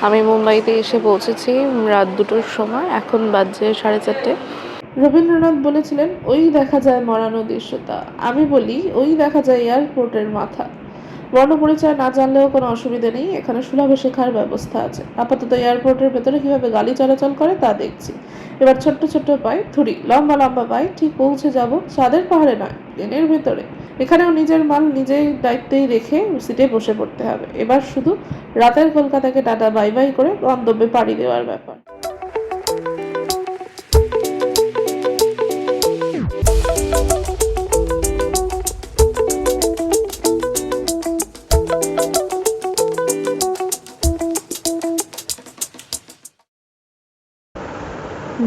আমি মুম্বাইতে এসে পৌঁছেছি রাত 2টোর সময়। এখন বাজে 4:30। রবীন্দ্রনাথ বলেছিলেন, ওই দেখা যায় মরা নদীর সুতা। আমি বলি, ওই দেখা যায় এয়ারপোর্টের মাথা। বর্ণপরিচয় না জানলেও কোনো অসুবিধা নেই, এখানে সুলভে শেখার ব্যবস্থা আছে। আপাতত এয়ারপোর্টের ভেতরে কিভাবে গাড়ি চলাচল করে তা দেখছি। এবার ছোট্ট ছোট্ট পায়ে থুড়ি, লম্বা লম্বা পায়ে ঠিক পৌঁছে যাব চাঁদের পাহাড়ে নয়, প্লেনের ভেতরে। এখানেও নিজের মাল নিজের দায়িত্বেই রেখে সিটে বসে পড়তে হবে। এবার শুধু রাতের কলকাতাকে টাটা বাই বাই করে গন্তব্যে পাড়ি দেওয়ার ব্যাপার।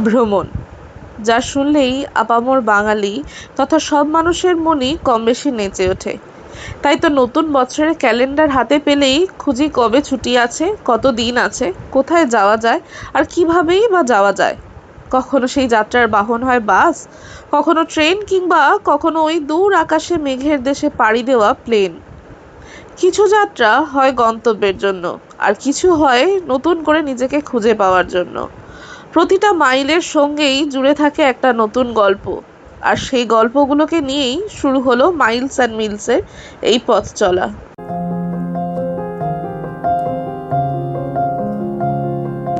ভ্রমণ, যা শুনলেই আপামর বাঙালি তথা সব মানুষের মনই কম বেশি নেচে ওঠে। তাই তো নতুন বছরের ক্যালেন্ডার হাতে পেলেই খুঁজি কবে ছুটি আছে, কত দিন আছে, কোথায় যাওয়া যায় আর কিভাবেই বা যাওয়া যায়। কখনো সেই যাত্রার বাহন হয় বাস, কখনো ট্রেন, কিংবা কখনো ওই দূর আকাশে মেঘের দেশে পাড়ি দেওয়া প্লেন। কিছু যাত্রা হয় গন্তব্যের জন্য, আর কিছু হয় নতুন করে নিজেকে খুঁজে পাওয়ার জন্য। প্রতিটা মাইলের সঙ্গেই জুড়ে থাকে একটা নতুন গল্প, আর সেই গল্পগুলোকে নিয়েই শুরু হলো মাইলস অ্যান্ড মিলসের এই পথ চলা।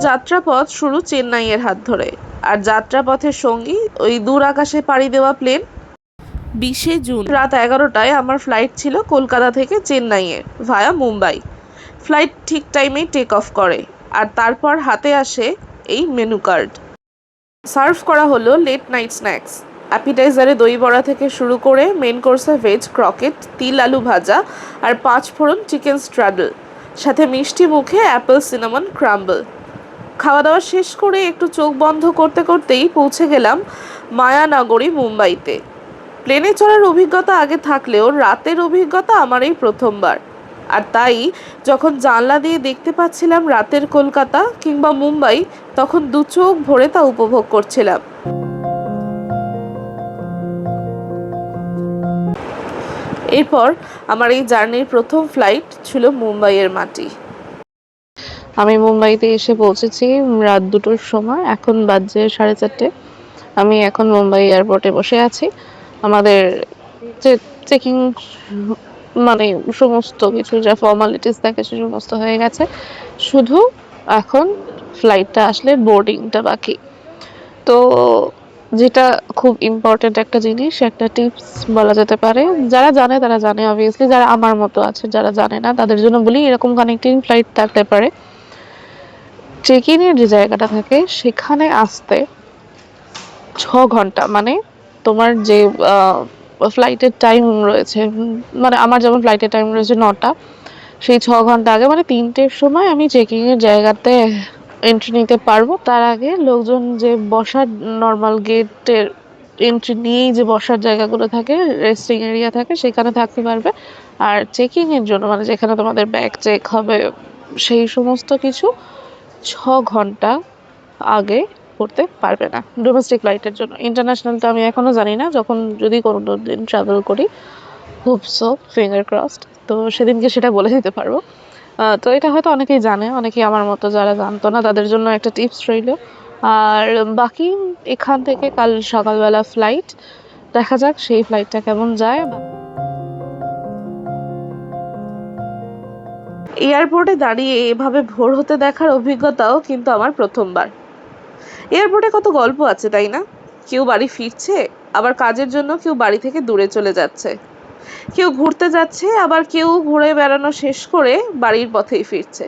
যাত্রাপথ শুরু চেন্নাইয়ের হাত ধরে, আর যাত্রাপথের সঙ্গী ওই দূর আকাশে পাড়ি দেওয়া প্লেন। 20শে জুন রাত 11টায় আমার ফ্লাইট ছিল কলকাতা থেকে চেন্নাইয়ে ভায়া মুম্বাই। ফ্লাইট ঠিক টাইমেই টেক অফ করে, আর তারপর হাতে আসে এই মেনু কার্ড। সার্ভ করা হলো লেট নাইট স্ন্যাক্স। অ্যাপিটাইজারে দই বড়া থেকে শুরু করে মেন কোর্সে ভেজ ক্রকেট, তিল আলু ভাজা আর 5 ফোড়ন চিকেন স্ট্রাডল, সাথে মিষ্টি মুখে অ্যাপল সিনামন ক্রাম্বল। খাওয়া দাওয়া শেষ করে একটু চোখ বন্ধ করতে করতেই পৌঁছে গেলাম মায়ানগরী মুম্বাইতে। প্লেনে চড়ার অভিজ্ঞতা আগে থাকলেও রাতের অভিজ্ঞতা আমার এই প্রথমবার। আর তাই যখন জানলা দিয়ে দেখতে পাচ্ছিলাম রাতের কলকাতা কিংবা মুম্বাই, তখন দু চোখ ভরে তা উপভোগ করছিলাম। এরপর আমার এই জার্নির প্রথম ফ্লাইট ছিল মুম্বাইয়ের মাটি। আমি মুম্বাইতে এসে পৌঁছেছি রাত 2টোর সময়। এখন বাজে 4:30। আমি এখন মুম্বাই এয়ারপোর্টে বসে আছি। আমাদের যে চেকিং, মানে সমস্ত কিছু যা ফর্মালিটিস থাকে সে সমস্ত হয়ে গেছে। শুধু এখন ফ্লাইটটা আসলে বোর্ডিংটা বাকি। তো যেটা খুব ইম্পর্টেন্ট একটা জিনিস, একটা টিপস বলা যেতে পারে। যারা জানে তারা জানে, অবভিয়াসলি। যারা আমার মতো আছে, যারা জানে না, তাদের জন্য বলি, এরকম কানেক্টিং ফ্লাইট থাকতে পারে। চেক ইনের যে জায়গাটা থাকে সেখানে আসতে 6 ঘন্টা, মানে তোমার যে ফ্লাইটের টাইম রয়েছে, মানে আমার যেমন ফ্লাইটের টাইম রয়েছে 9টা, সেই 6 ঘন্টা আগে, মানে 3টের সময় আমি চেকিং এর জায়গাতে এন্ট্রি নিতে পারবো। তার আগে লোকজন যে বসার নর্মাল গেটের এন্ট্রি নিয়েই যে বসার জায়গাগুলো থাকে, রেস্টিং এরিয়া থাকে, সেখানে থাকতে পারবে। আর চেকিং এর জন্য, মানে যেখানে তোমাদের ব্যাগ চেক হবে, সেই সমস্ত কিছু 6 ঘন্টা আগে করতে পারবে না ডোমেস্টিক ফ্লাইটের জন্য। ইন্টারন্যাশনালটা আমি এখনো জানি না, যখন যদি কোনো দিন ট্রাভেল করি, হোপ সো, ফিঙ্গার ক্রসড, তো সেদিনকে সেটা বলে দিতে পারবো। তো এটা হয়তো অনেকেই জানে, অনেকেই আমার মতো যারা জানতো না তাদের জন্য একটা টিপস রইল। আর বাকি এখান থেকে কাল সকালবেলা ফ্লাইট, দেখা যাক সেই ফ্লাইটটা কেমন যায়। এয়ারপোর্টে দাঁড়িয়ে এভাবে ভোর হতে দেখার অভিজ্ঞতাও কিন্তু আমার প্রথমবার। এয়ারপোর্টে কত গল্প আছে, তাই না? কেউ বাড়ি ফিরছে, আবার কাজের জন্য কেউ বাড়ি থেকে দূরে চলে যাচ্ছে, কেউ ঘুরতে যাচ্ছে, আবার কেউ ঘুরে বেড়ানো শেষ করে বাড়ির পথেই ফিরছে।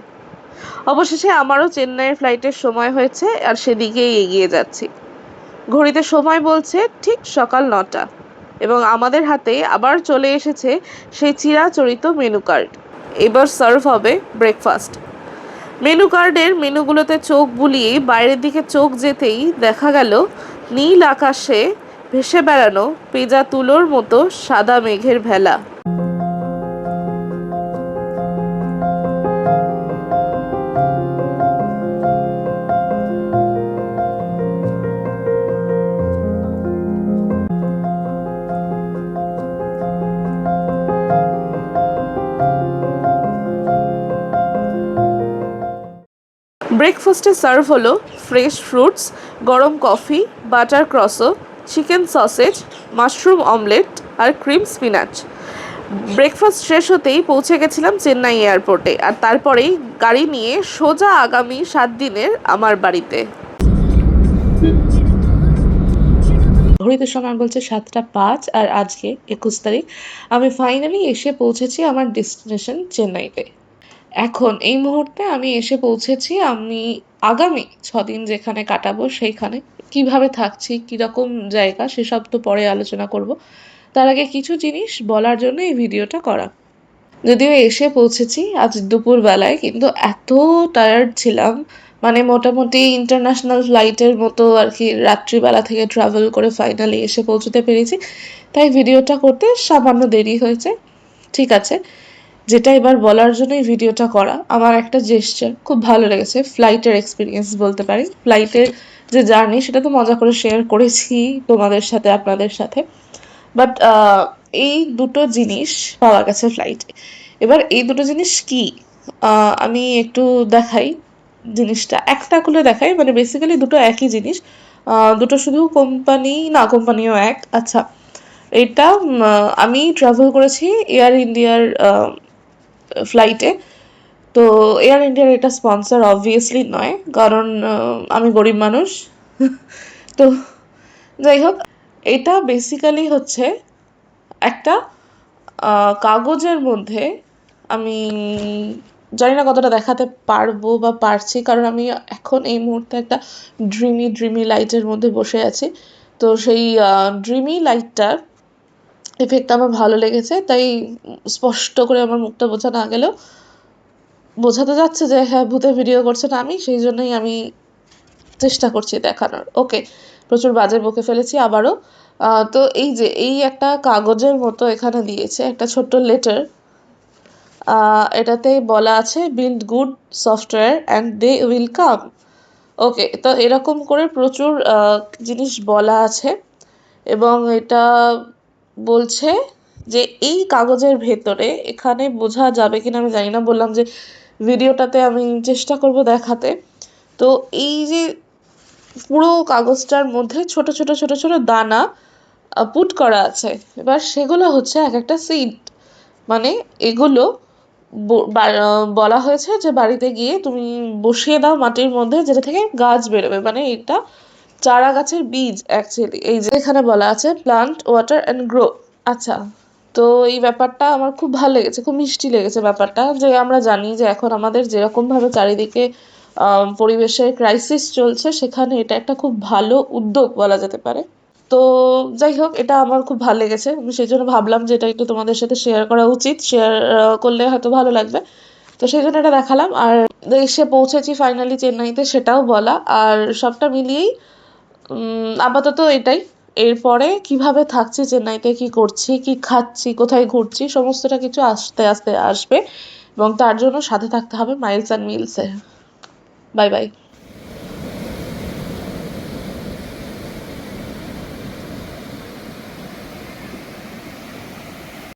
অবশেষে আমারও চেন্নাইয়ের ফ্লাইটের সময় হয়েছে, আর সেদিকেই এগিয়ে যাচ্ছি। ঘড়িতে সময় বলছে ঠিক সকাল 9টা, এবং আমাদের হাতে আবার চলে এসেছে সেই চিরাচরিত মেনু কার্ড। এবার সার্ভ হবে ব্রেকফাস্ট। মেনু কার্ডের মেনুগুলোতে চোখ বুলিয়ে বাইরের দিকে চোখ যেতেই দেখা গেল নীল আকাশে ভেসে বেড়ানো পেঁজা তুলোর মতো সাদা মেঘের ভেলা। ব্রেকফাস্টে সার্ভ হলো ফ্রেশ ফ্রুটস, গরম coffee, butter croissant, chicken sausage, mushroom omelette আর ক্রিম স্পিনাচ। ব্রেকফাস্ট শেষ হতেই পৌঁছে গেছিলাম চেন্নাই এয়ারপোর্টে, আর তারপরেই গাড়ি নিয়ে সোজা আগামী 7 দিনের আমার বাড়িতে। ঘড়িতে সময় বলছে 7টা 5, আর আজকে 21 তারিখ। আমি ফাইনালি এসে পৌঁছেছি আমার ডেস্টিনেশন চেন্নাইতে। এখন এই মুহূর্তে আমি এসে পৌঁছেছি আমি আগামী 6 দিন যেখানে কাটাবো সেইখানে। কিভাবে থাকছি, কিরকম জায়গা, সেসব তো পরে আলোচনা করব। তার আগে কিছু জিনিস বলার জন্য এই ভিডিওটা করা। যদিও এসে পৌঁছেছি আজ দুপুর বেলায়, কিন্তু এত টায়ার্ড ছিলাম, মানে মোটামুটি ইন্টারন্যাশনাল ফ্লাইটের মতো আর কি রাত্রিবেলা থেকে ট্রাভেল করে ফাইনালি এসে পৌঁছতে পেরেছি, তাই ভিডিওটা করতে সামান্য দেরি হয়েছে। ঠিক আছে, যেটা এবার বলার জন্যই ভিডিওটা করা, আমার একটা জেস্চার খুব ভালো লেগেছে। ফ্লাইটের এক্সপিরিয়েন্স বলতে পারি, ফ্লাইটের যে জার্নি সেটা তো মজা করে শেয়ার করেছি তোমাদের সাথে, আপনাদের সাথে। বাট এই দুটো জিনিস পাওয়া গেছে ফ্লাইটে। এবার এই দুটো জিনিস কি আমি একটু দেখাই। জিনিসটা একটা খুলে দেখাই, মানে বেসিক্যালি দুটো একই জিনিস। দুটো শুধু কোম্পানি না, কোম্পানিও এক। আচ্ছা, এটা আমি ট্রাভেল করেছি এয়ার ইন্ডিয়ার ফ্লাইটে। তো এয়ার ইন্ডিয়ার এটা স্পন্সর অবভিয়াসলি নয়, কারণ আমি গরিব মানুষ। তো যাই হোক, এটা বেসিক্যালি হচ্ছে একটা কাগজের মধ্যে, আমি জানি না কতটা দেখাতে পারবো বা পারছি, কারণ আমি এখন এই মুহূর্তে একটা ড্রিমি লাইটের মধ্যে বসে আছি। তো সেই ড্রিমি লাইটটার এফেক্ট আমার ভালো লেগেছে, তাই স্পষ্ট করে আমার মুখটা বোঝা না গেলেও বোঝাতে যাচ্ছে যে হ্যাঁ ভূতের ভিডিও করছে না আমি, সেই জন্যই আমি চেষ্টা করছি দেখানোর। ওকে, প্রচুর বাজে বকে ফেলেছি আবারও। তো এই যে এই একটা কাগজের মতো এখানে দিয়েছে একটা ছোট্ট লেটার। এটাতে বলা আছে build good software and they will come. Okay, তো এরকম করে প্রচুর জিনিস বলা আছে, এবং এটা বলছে যে এই কাগজের ভেতরে, এখানে বোঝা যাবে কিনা আমি জানি না, বললাম যে ভিডিওটাতে আমি চেষ্টা করব দেখাতে। তো এই যে পুরো কাগজটার মধ্যে ছোট ছোট ছোট ছোট দানা পুট করা আছে। এবার সেগুলো হচ্ছে এক একটা সিড, মানে এগুলো বলা হয়েছে যে বাড়িতে গিয়ে তুমি বসিয়ে দাও মাটির মধ্যে, যেটা থেকে গাছ বেরোবে, মানে এটা চারা গাছের বীজ অ্যাকচুয়ালি। এই যে এখানে বলা আছে প্লান্ট ওয়াটার অ্যান্ড গ্রো। আচ্ছা, তো এই ব্যাপারটা আমার খুব ভালো লেগেছে, খুব মিষ্টি লেগেছে ব্যাপারটা, যে আমরা জানি যে এখন আমাদের যেরকম ভাবে চারিদিকে পরিবেশের ক্রাইসিস চলছে, সেখানে এটা একটা খুব ভালো উদ্যোগ বলা যেতে পারে। তো যাই হোক, এটা আমার খুব ভালো লেগেছে, আমি সেই জন্য ভাবলাম যে এটা একটু তোমাদের সাথে শেয়ার করা উচিত, শেয়ার করলে হয়তো ভালো লাগবে। তো সেই জন্য এটা দেখালাম। আর এসে পৌঁছেছি ফাইনালি চেন্নাইতে, সেটাও বলা। আর সবটা মিলিয়েই আপাতত এটাই। এরপরে কিভাবে থাকছি চেন্নাইতে, কি করছি, কি খাচ্ছি, কোথায় ঘুরছি, সমস্তটা কিছু আস্তে আস্তে আসবে, এবং তার জন্য সাথে থাকতে হবে মাইলস অ্যান্ড মিলসে। Bye by.